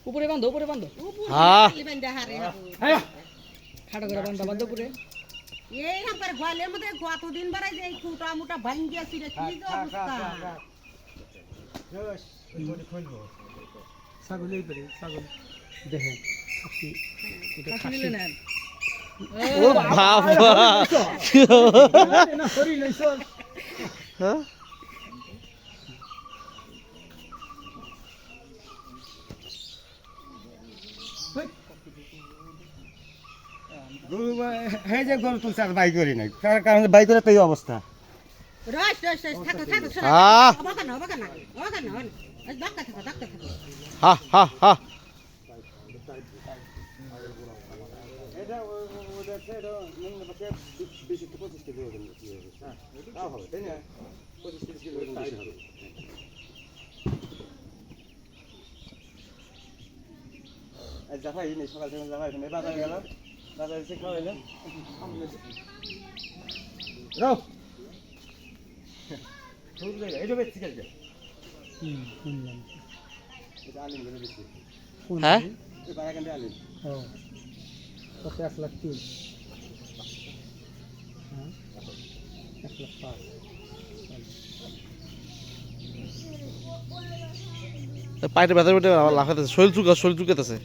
উপরে বান্ধো হ্যাঁ খাটো করে বান্ধো উপরে এই নাম্বার গোয়ালের মধ্যে কতদিন বাড়াই যে এই টুটা মুটা ভাঙ্গিয়া ছিল কি যে অবস্থা ছাগল এই পারে ছাগল দেখেন আপনি এটা খাসি নেন ও বাবা না সরি লইছ হ্যাঁ গরু হ্যাঁ যে গরু তুলছে আর বাই করি নাই তার কারণে বাই করে তো এই অবস্থা রস থাকো আহ অবাকা না ডাক্তার থাকো হা হা হা এটা ওদের এটা নিম্ন পক্ষে 20-25 কেজি ওজন হ্যাঁ তাও হবে তাই না 25-30 কেজি ওজন বেশি হবে আজ জাফাই নেই সকাল থেকে জাফাই নেই বাজারে গেলাম বাজারে এসে খাওয়াইলাম রাও দুধ দেয় এটা বেশি খেলছে এটা আলিম করে বেশি হ্যাঁ এই বারাকান্ডে আলিম ও কত 1 লাখ 3 হ্যাঁ 1 লাখ 5 পাইতে ব্যথা পেটে লাফাতেছে শরীর চুকাতেছে